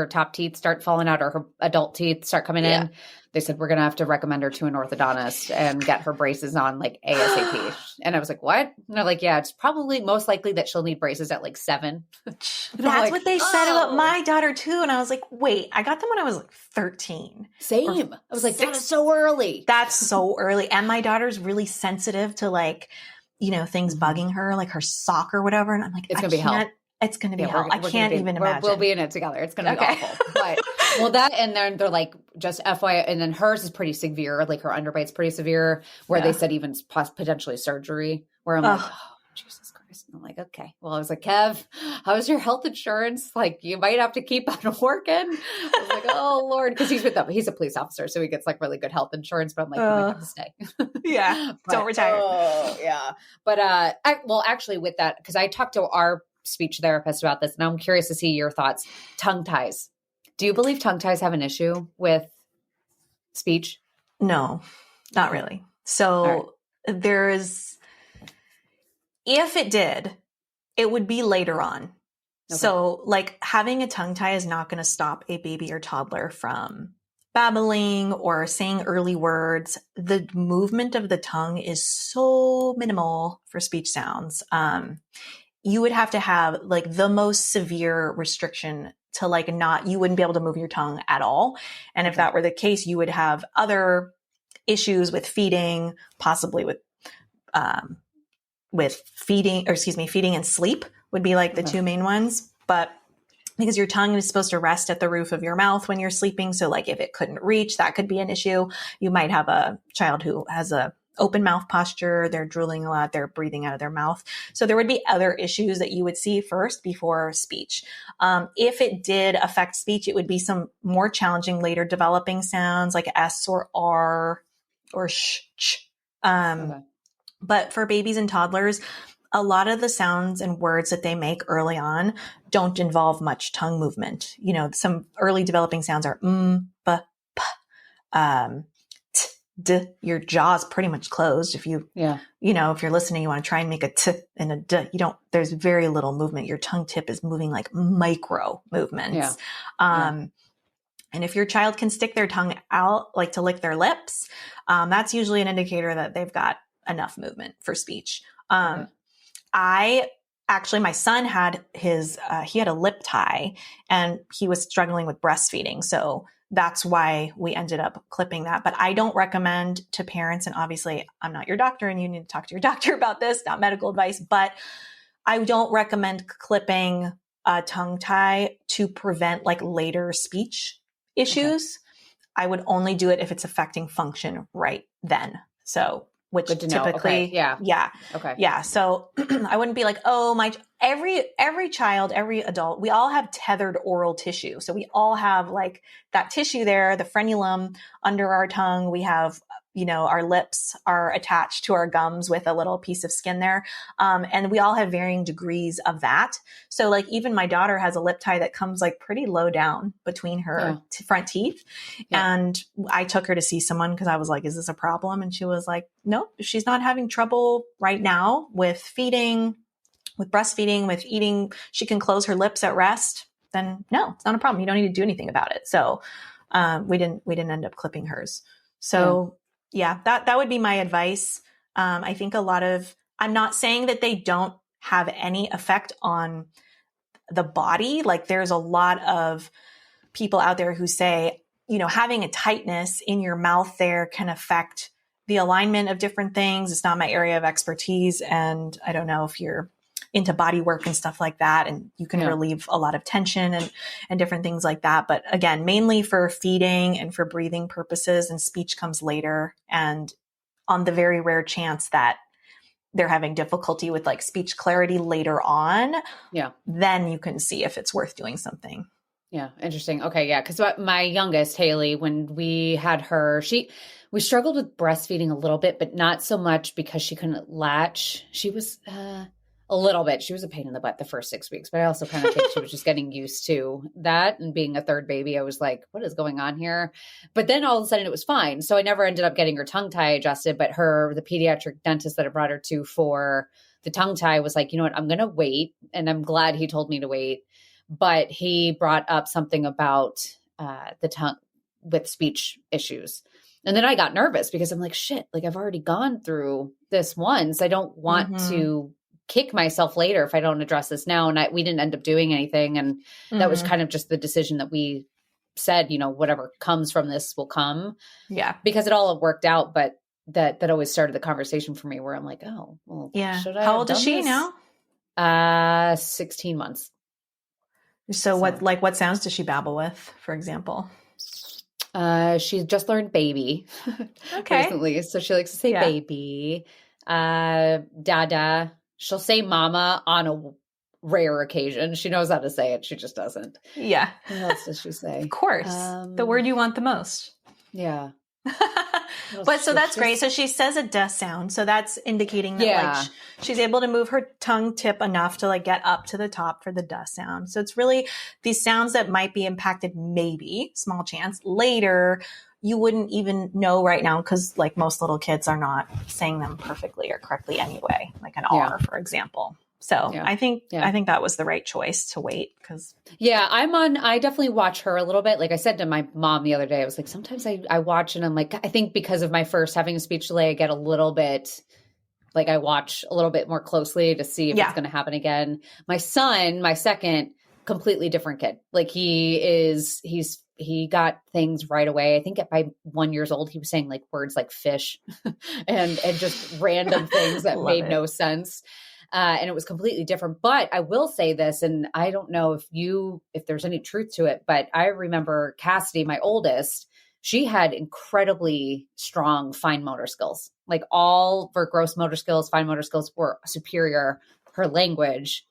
[SPEAKER 1] top teeth start falling out or her adult teeth start coming in, they said, we're going to have to recommend her to an orthodontist and get her braces on like ASAP. And I was like, what? And they're like, yeah, it's probably most likely that she'll need braces at like 7.
[SPEAKER 2] That's like, what they said about my daughter too. And I was like, wait, I got them when I was like 13.
[SPEAKER 1] Same. I was like, that's so early.
[SPEAKER 2] That's so early. And my daughter's really sensitive to like, things bugging her, like her sock or whatever. And I'm like,
[SPEAKER 1] it's going to be hell.
[SPEAKER 2] It's going to be hell. I can't even imagine.
[SPEAKER 1] We'll be in it together. It's going to be awful. But that, and then they're like, just FYI, and then hers is pretty severe. Like her underbite's pretty severe, where they said even potentially surgery, where I'm like, oh, Jesus Christ. And I'm like, okay. Well, I was like, Kev, how's your health insurance? Like, you might have to keep on working. I was like, oh Lord. Cause he's a police officer. So he gets like really good health insurance, but I'm like, you might have to stay.
[SPEAKER 2] Don't retire.
[SPEAKER 1] Oh yeah. But, actually with that, cause I talked to our speech therapist about this and I'm curious to see your thoughts. Tongue ties. Do you believe tongue ties have an issue with speech?
[SPEAKER 2] No, not really. So if it did, it would be later on. Okay. So like having a tongue tie is not going to stop a baby or toddler from babbling or saying early words. The movement of the tongue is so minimal for speech sounds. you would have to have like the most severe restriction to like you wouldn't be able to move your tongue at all. And if that were the case, you would have other issues with feeding, possibly with feeding and sleep would be like the two main ones. But because your tongue is supposed to rest at the roof of your mouth when you're sleeping. So like if it couldn't reach, that could be an issue. You might have a child who has a open mouth posture. They're drooling a lot. They're breathing out of their mouth. So there would be other issues that you would see first before speech. If it did affect speech, it would be some more challenging later developing sounds like S or R or sh. But for babies and toddlers, a lot of the sounds and words that they make early on don't involve much tongue movement. You know, some early developing sounds are b, p, t, d. Your jaw's pretty much closed. If you know, if you're listening, you want to try and make a t and a d. There's very little movement. Your tongue tip is moving like micro movements. And if your child can stick their tongue out, like to lick their lips, that's usually an indicator that they've got enough movement for speech. My son had he had a lip tie and he was struggling with breastfeeding. So that's why we ended up clipping that. But I don't recommend to parents, and obviously I'm not your doctor and you need to talk to your doctor about this, not medical advice, but I don't recommend clipping a tongue tie to prevent like later speech issues. I would only do it if it's affecting function right then. So which typically, So I wouldn't be like, oh, every child, every adult, we all have tethered oral tissue. So we all have like that tissue there, the frenulum under our tongue. We have, our lips are attached to our gums with a little piece of skin there. And we all have varying degrees of that. So like even my daughter has a lip tie that comes like pretty low down between her front teeth. Yeah. And I took her to see someone because I was like, is this a problem? And she was like, nope, she's not having trouble right now with feeding, with breastfeeding, with eating. She can close her lips at rest. Then no, it's not a problem. You don't need to do anything about it. So we didn't end up clipping hers. So that would be my advice. I think I'm not saying that they don't have any effect on the body. Like there's a lot of people out there who say, having a tightness in your mouth there can affect the alignment of different things. It's not my area of expertise. And I don't know if you're into body work and stuff like that. And you can relieve a lot of tension and different things like that. But again, mainly for feeding and for breathing purposes, and speech comes later. And on the very rare chance that they're having difficulty with like speech clarity later on, then you can see if it's worth doing something.
[SPEAKER 1] Yeah. Interesting. Okay. Yeah. Cause my youngest, Haley, when we had her, we struggled with breastfeeding a little bit, but not so much because she couldn't latch. She was, a little bit. She was a pain in the butt the first 6 weeks, but I also kind of think she was just getting used to that. And being a third baby, I was like, what is going on here? But then all of a sudden it was fine. So I never ended up getting her tongue tie adjusted, but the pediatric dentist that I brought her to for the tongue tie was like, you know what, I'm going to wait. And I'm glad he told me to wait. But he brought up something about the tongue with speech issues. And then I got nervous because I'm like, shit, like I've already gone through this once. I don't want to kick myself later if I don't address this now. And we didn't end up doing anything. And that was kind of just the decision that we said, whatever comes from this will come. Yeah. Because it all worked out. But that always started the conversation for me where I'm like, oh, well, should I?
[SPEAKER 2] How old is she now?
[SPEAKER 1] 16 months.
[SPEAKER 2] So what sounds does she babble with, for example?
[SPEAKER 1] She's just learned baby recently. So she likes to say baby, dada. She'll say mama on a rare occasion. She knows how to say it. She just doesn't. Yeah. What else does she say?
[SPEAKER 2] Of course. The word you want the most.
[SPEAKER 1] Yeah.
[SPEAKER 2] But so that's great. So she says a duh sound. So that's indicating that she's able to move her tongue tip enough to like get up to the top for the duh sound. So it's really these sounds that might be impacted, maybe small chance later. You wouldn't even know right now because like most little kids are not saying them perfectly or correctly anyway, like an R, for example. So I think that was the right choice to wait because.
[SPEAKER 1] Yeah, I definitely watch her a little bit. Like I said to my mom the other day, I was like, sometimes I watch and I'm like, I think because of my first having a speech delay, I get a little bit Like I watch a little bit more closely to see if it's going to happen again. My son, my second, completely different kid. Like he got things right away. I think by 1 year old, he was saying like words like fish and just random things that made no sense. And it was completely different. But I will say this, and I don't know if there's any truth to it, but I remember Cassidy, my oldest, she had incredibly strong fine motor skills. Like all of her gross motor skills, fine motor skills were superior. Her language,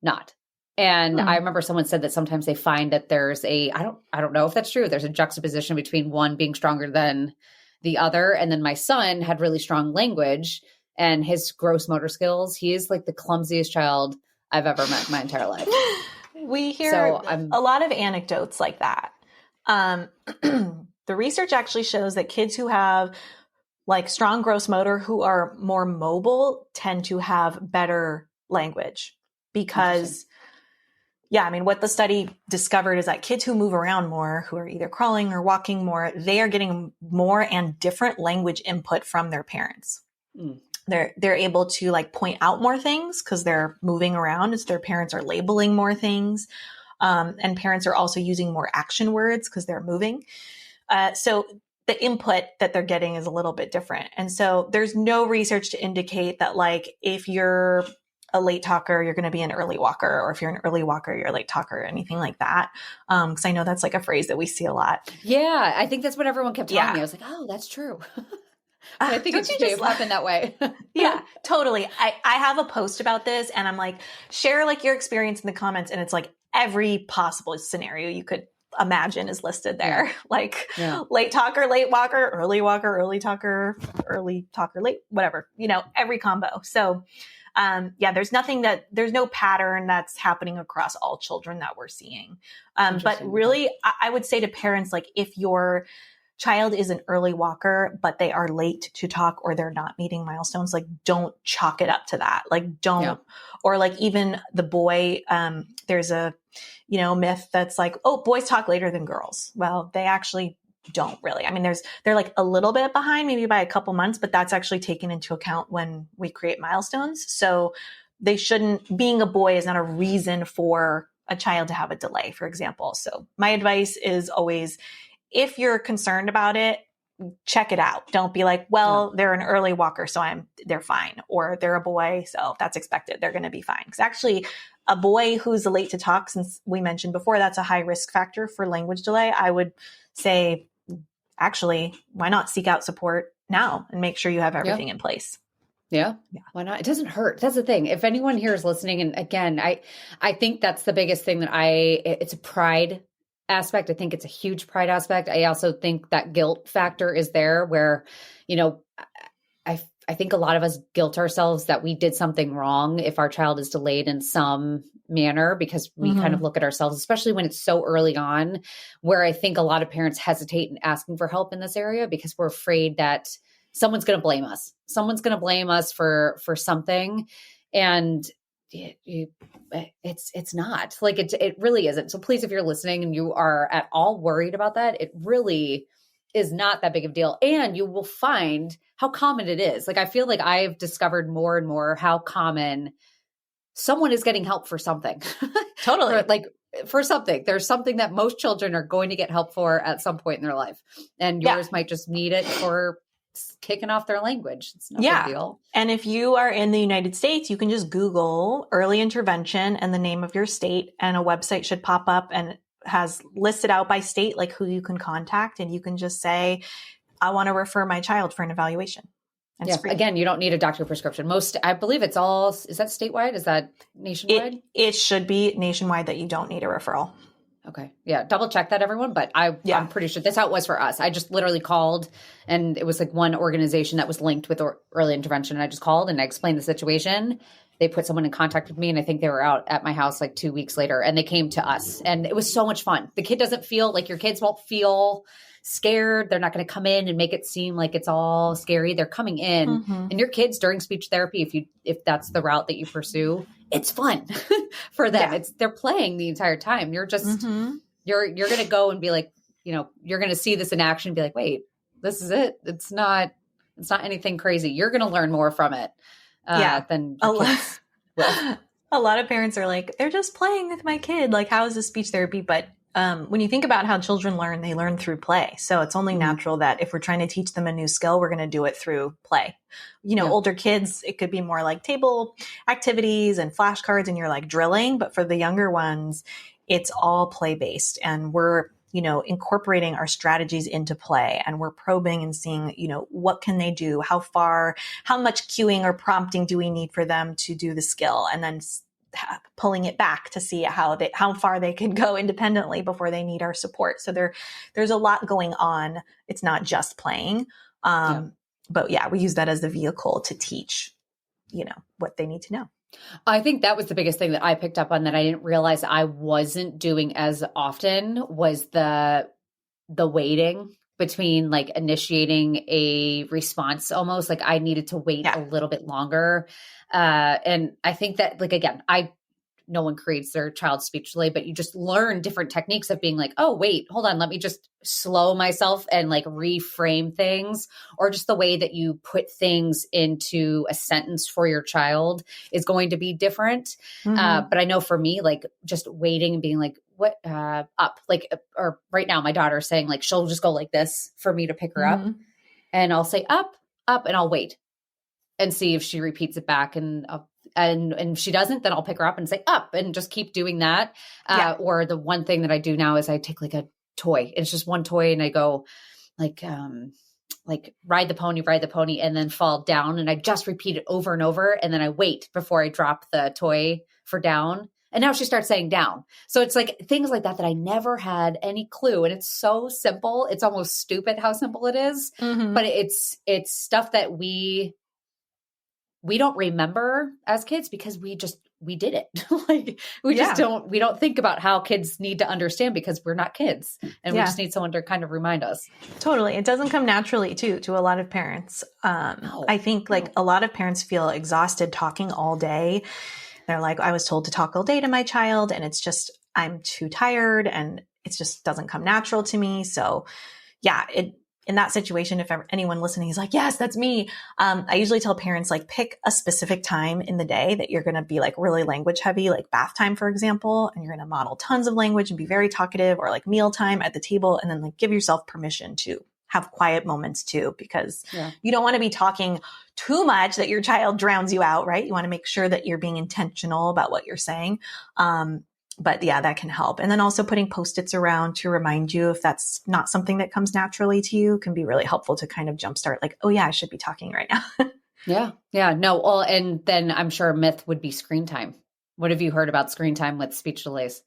[SPEAKER 1] not. And I remember someone said that sometimes they find that there's I don't know if that's true. There's a juxtaposition between one being stronger than the other. And then my son had really strong language and his gross motor skills. He is like the clumsiest child I've ever met in my entire life.
[SPEAKER 2] We hear a lot of anecdotes like that. The research actually shows that kids who have like strong gross motor, who are more mobile, tend to have better language because what the study discovered is that kids who move around more, who are either crawling or walking more, they are getting more and different language input from their parents. They're able to like point out more things because they're moving around as their parents are labeling more things. And parents are also using more action words because they're moving. So the input that they're getting is a little bit different. And so there's no research to indicate that like, if you're a late talker, you're going to be an early walker, or if you're an early walker, you're a late talker, or anything like that. Cause I know that's like a phrase that we see a lot.
[SPEAKER 1] Yeah. I think that's what everyone kept telling me. I was like, oh, that's true. I think it may have happened that way.
[SPEAKER 2] Yeah, totally. I have a post about this and I'm like, share like your experience in the comments. And it's like every possible scenario you could imagine is listed there. Like late talker, late walker, early talker, late, whatever, every combo. So there's no pattern that's happening across all children that we're seeing. But really, I would say to parents, like if your child is an early walker, but they are late to talk or they're not meeting milestones, like don't chalk it up to that. Like don't, or like even the boy, there's a, myth that's like, oh, boys talk later than girls. Well, they actually don't really. I mean, they're like a little bit behind, maybe by a couple months, but that's actually taken into account when we create milestones. So being a boy is not a reason for a child to have a delay, for example. So my advice is always, if you're concerned about it, check it out. Don't be like, well, they're an early walker, so they're fine. Or they're a boy, so that's expected. They're going to be fine. Because actually, a boy who's late to talk, since we mentioned before, that's a high risk factor for language delay. I would say, actually, why not seek out support now and make sure you have everything in place?
[SPEAKER 1] Yeah. Why not? It doesn't hurt. That's the thing. If anyone here is listening, and again, I think that's the biggest thing that it's a pride aspect. I think it's a huge pride aspect. I also think that guilt factor is there where, I think a lot of us guilt ourselves that we did something wrong if our child is delayed in some manner, because we kind of look at ourselves, especially when it's so early on, where I think a lot of parents hesitate in asking for help in this area because we're afraid that someone's going to blame us. Someone's going to blame us for something. And it's not like it really isn't. So please, if you're listening and you are at all worried about that, it really is not that big of a deal. And you will find how common it is. Like, I feel like I've discovered more and more how common someone is getting help for something.
[SPEAKER 2] Totally.
[SPEAKER 1] For something. There's something that most children are going to get help for at some point in their life. And yours might just need it for kicking off their language. It's no big deal.
[SPEAKER 2] And if you are in the United States, you can just Google early intervention and the name of your state, and a website should pop up and has listed out by state, like who you can contact. And you can just say, I want to refer my child for an evaluation. And
[SPEAKER 1] again, you don't need a doctor prescription. I believe is that statewide? Is that nationwide?
[SPEAKER 2] It should be nationwide that you don't need a referral.
[SPEAKER 1] Okay. Yeah. Double check that, everyone. But I'm pretty sure that's how it was for us. I just literally called, and it was like one organization that was linked with early intervention. And I just called and I explained the situation. They put someone in contact with me, and I think they were out at my house like 2 weeks later, and they came to us, and it was so much fun. The kid doesn't feel like, your kids won't feel scared. They're not going to come in and make it seem like it's all scary. They're coming in, and your kids during speech therapy, if that's the route that you pursue, it's fun for them. Yeah. They're playing the entire time. You're just, you're going to go and be like, you're going to see this in action and be like, wait, this is it. It's not It's not anything crazy. You're going to learn more from it than your kids will.
[SPEAKER 2] A lot of parents are like, they're just playing with my kid. Like, how is this speech therapy? But when you think about how children learn, they learn through play. So it's only natural that if we're trying to teach them a new skill, we're going to do it through play. Older kids, it could be more like table activities and flashcards and you're like drilling. But for the younger ones, it's all play based. And we're, incorporating our strategies into play and we're probing and seeing, what can they do? How much cueing or prompting do we need for them to do the skill? And then pulling it back to see how far they can go independently before they need our support. So there's a lot going on. It's not just playing. But we use that as the vehicle to teach, what they need to know.
[SPEAKER 1] I think that was the biggest thing that I picked up on that I didn't realize I wasn't doing as often was the waiting between like initiating a response, almost like I needed to wait a little bit longer. And I think that, like, again, no one creates their child's speech delay, but you just learn different techniques of being like, oh, wait, hold on. Let me just slow myself and like reframe things, or just the way that you put things into a sentence for your child is going to be different. But I know for me, like just waiting and being like, what, up, like, or right now my daughter's saying like, she'll just go like this for me to pick her up, and I'll say up, and I'll wait and see if she repeats it back, and if she doesn't, then I'll pick her up and say up and just keep doing that. Or the one thing that I do now is I take like a toy. It's just one toy and I go like ride the pony and then fall down. And I just repeat it over and over. And then I wait before I drop the toy for down. And now she starts saying down. So it's like things like that I never had any clue. And it's so simple. It's almost stupid how simple it is, but it's stuff that we don't remember as kids because we did it. Like we don't think about how kids need to understand because we're not kids and we just need someone to kind of remind us.
[SPEAKER 2] Totally. It doesn't come naturally to a lot of parents. I think like a lot of parents feel exhausted talking all day. They're like, I was told to talk all day to my child and it's just, I'm too tired and it just doesn't come natural to me. So in that situation, if anyone listening is like, yes, that's me. I usually tell parents like pick a specific time in the day that you're going to be like really language heavy, like bath time, for example, and you're going to model tons of language and be very talkative, or like meal time at the table. And then like give yourself permission to have quiet moments too, because you don't want to be talking too much that your child drowns you out, right? You want to make sure that you're being intentional about what you're saying. But that can help. And then also putting Post-its around to remind you if that's not something that comes naturally to you can be really helpful to kind of jumpstart like, oh yeah, I should be talking right now.
[SPEAKER 1] No. Well, and then I'm sure a myth would be screen time. What have you heard about screen time with speech delays?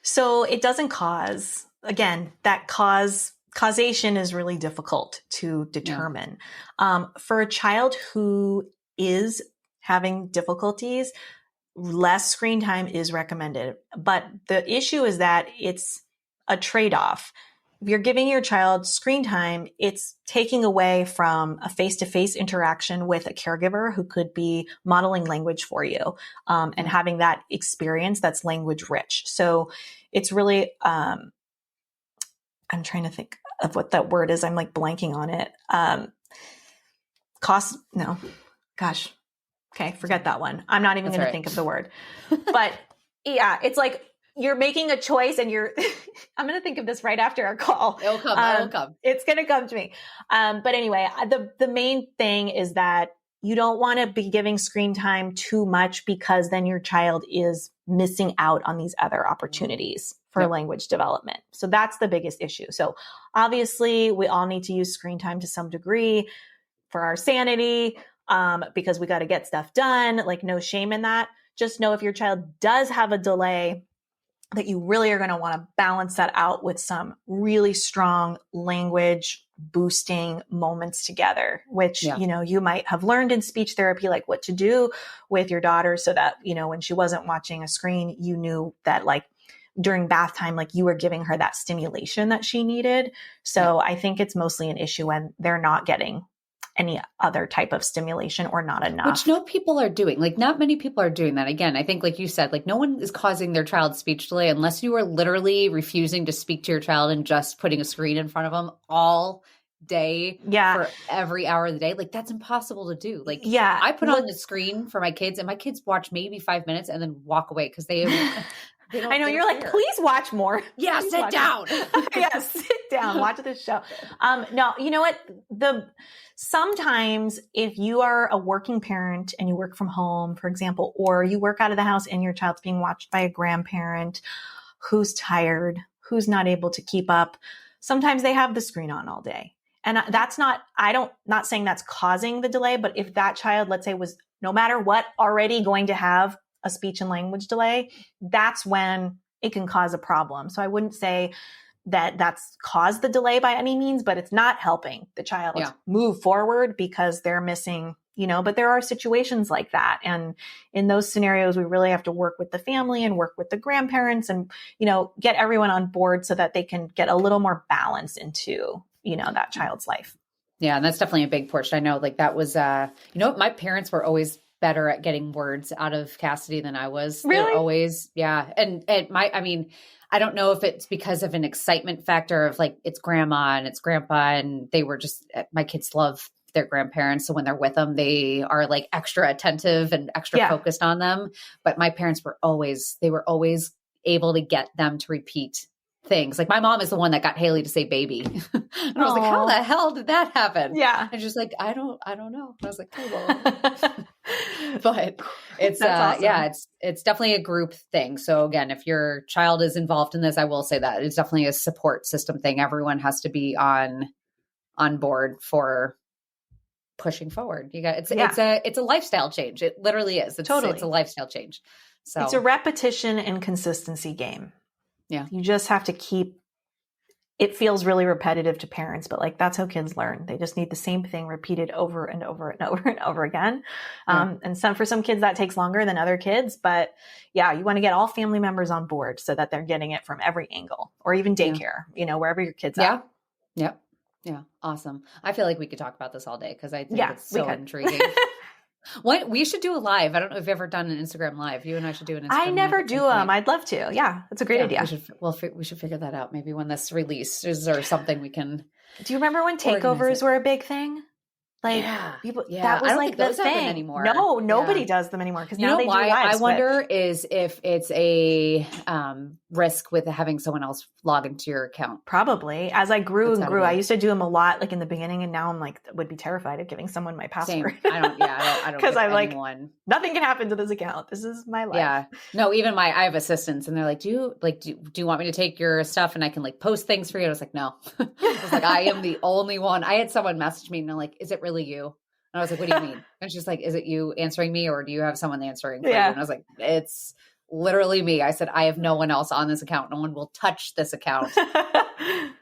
[SPEAKER 2] So it doesn't cause, again, that causation is really difficult to determine. For a child who is having difficulties, less screen time is recommended. But the issue is that it's a trade-off. If you're giving your child screen time, it's taking away from a face-to-face interaction with a caregiver who could be modeling language for you, and having that experience that's language rich. So it's really, I'm trying to think of what that word is. I'm like blanking on it. Okay, forget that one. I'm not even going to think of the word. But it's like you're making a choice and I'm going to think of this right after our call.
[SPEAKER 1] It'll come.
[SPEAKER 2] It's going to come to me. But anyway, the main thing is that you don't want to be giving screen time too much because then your child is missing out on these other opportunities for language development. So that's the biggest issue. So obviously we all need to use screen time to some degree for our sanity, because we got to get stuff done, like no shame in that. Just know if your child does have a delay that you really are going to want to balance that out with some really strong language boosting moments together, which, you might have learned in speech therapy, like what to do with your daughter so that, when she wasn't watching a screen, you knew that like during bath time, like you were giving her that stimulation that she needed. So I think it's mostly an issue when they're not getting any other type of stimulation or not enough.
[SPEAKER 1] Which no people are doing. Like not many people are doing that. Again, I think like you said, like no one is causing their child speech delay unless you are literally refusing to speak to your child and just putting a screen in front of them all day for every hour of the day. Like that's impossible to do. Like I put on the screen for my kids and my kids watch maybe 5 minutes and then walk away because they
[SPEAKER 2] I know you're like, please watch more.
[SPEAKER 1] Yeah, sit down.
[SPEAKER 2] Yeah, sit down. Watch this show. No, you know what? Sometimes if you are a working parent and you work from home, for example, or you work out of the house and your child's being watched by a grandparent who's tired, who's not able to keep up, sometimes they have the screen on all day. And that's not saying that's causing the delay, but if that child, let's say, was no matter what already going to have a speech and language delay, that's when it can cause a problem. So I wouldn't say that that's caused the delay by any means, but it's not helping the child move forward because they're missing, but there are situations like that. And in those scenarios, we really have to work with the family and work with the grandparents and, get everyone on board so that they can get a little more balance into, that child's life.
[SPEAKER 1] Yeah. And that's definitely a big portion. I know like that was, my parents were always better at getting words out of Cassidy than I was.
[SPEAKER 2] Really?
[SPEAKER 1] They're always, And I don't know if it's because of an excitement factor of like, it's grandma and it's grandpa. And they were just, my kids love their grandparents. So when they're with them, they are like extra attentive and extra focused on them. But my parents were always able to get them to repeat things. Like my mom is the one that got Haley to say baby. And I was like, how the hell did that happen?
[SPEAKER 2] Yeah.
[SPEAKER 1] And she's like, I don't know. And I was like, oh, well. But it's,
[SPEAKER 2] awesome.
[SPEAKER 1] it's definitely a group thing. So again, if your child is involved in this, I will say that it's definitely a support system thing. Everyone has to be on board for pushing forward. It's a lifestyle change. It literally is. It's a lifestyle change. So
[SPEAKER 2] it's a repetition and consistency game.
[SPEAKER 1] Yeah.
[SPEAKER 2] You just have to it feels really repetitive to parents, but like that's how kids learn. They just need the same thing repeated over and over and over and over again. And for some kids that takes longer than other kids, but you want to get all family members on board so that they're getting it from every angle, or even daycare, wherever your kids are.
[SPEAKER 1] Yep. Yeah. Awesome. I feel like we could talk about this all day because I think it's so intriguing. What we should do a live. I don't know if you've ever done an Instagram live. You and I should do an Instagram live.
[SPEAKER 2] I never do them. I'd love to. Yeah. It's a great idea.
[SPEAKER 1] We should figure that out. Maybe when this releases or something we can.
[SPEAKER 2] Do you remember when takeovers were a big thing? Like people, that was like the thing
[SPEAKER 1] anymore.
[SPEAKER 2] No, nobody does them anymore because now they do lives.
[SPEAKER 1] I wonder is if it's a risk with having someone else log into your account.
[SPEAKER 2] Probably. As I grew and grew, I used to do them a lot, like in the beginning, and now I'm like would be terrified of giving someone my password.
[SPEAKER 1] Same. I don't
[SPEAKER 2] because I'm like nothing can happen to this account. This is my life.
[SPEAKER 1] Yeah. No, even I have assistants, and they're like, do you want me to take your stuff and I can like post things for you? And I was like, no. I was like, I am the only one. I had someone message me and they're like, is it really you? And I was like, what do you mean? And she's like, is it you answering me or do you have someone answering for you? And I was like, it's literally me. I said, I have no one else on this account. No one will touch this account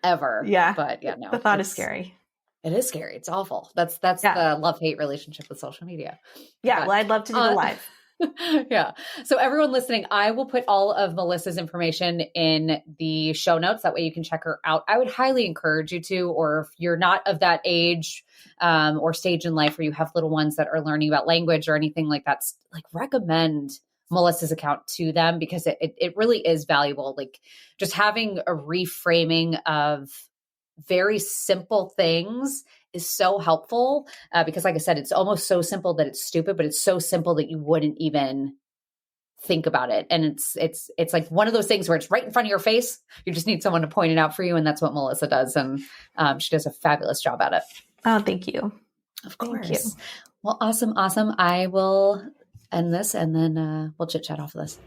[SPEAKER 1] ever.
[SPEAKER 2] Yeah.
[SPEAKER 1] But yeah, no.
[SPEAKER 2] The thought is scary.
[SPEAKER 1] It is scary. It's awful. That's the love-hate relationship with social media.
[SPEAKER 2] Yeah. Well, I'd love to do the live.
[SPEAKER 1] Yeah. So everyone listening, I will put all of Melissa's information in the show notes. That way you can check her out. I would highly encourage you to, or if you're not of that age or stage in life where you have little ones that are learning about language or anything like that, like recommend Melissa's account to them because it really is valuable. Like just having a reframing of very simple things is so helpful because like I said, it's almost so simple that it's stupid, but it's so simple that you wouldn't even think about it. And it's like one of those things where it's right in front of your face. You just need someone to point it out for you. And that's what Melissa does. And she does a fabulous job at it.
[SPEAKER 2] Oh, thank you.
[SPEAKER 1] Of course. Thank you. Well, awesome. I will end this and then we'll chit chat off of this.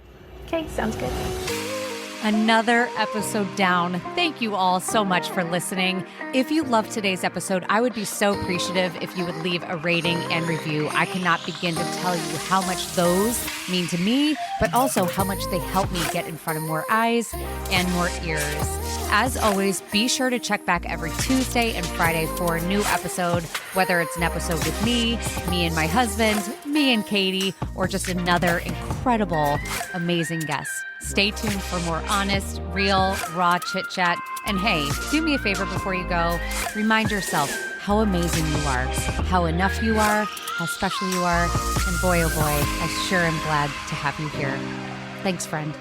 [SPEAKER 2] Okay. Sounds good.
[SPEAKER 5] Another episode down. Thank you all so much for listening. If you loved today's episode, I would be so appreciative if you would leave a rating and review. I cannot begin to tell you how much those mean to me, but also how much they help me get in front of more eyes and more ears. As always, be sure to check back every Tuesday and Friday for a new episode, whether it's an episode with me and my husband, me and Katie, or just another incredible, amazing guest. Stay tuned for more honest, real, raw chit chat. And hey, do me a favor before you go. Remind yourself how amazing you are, how enough you are, how special you are. And boy, oh boy, I sure am glad to have you here. Thanks, friend.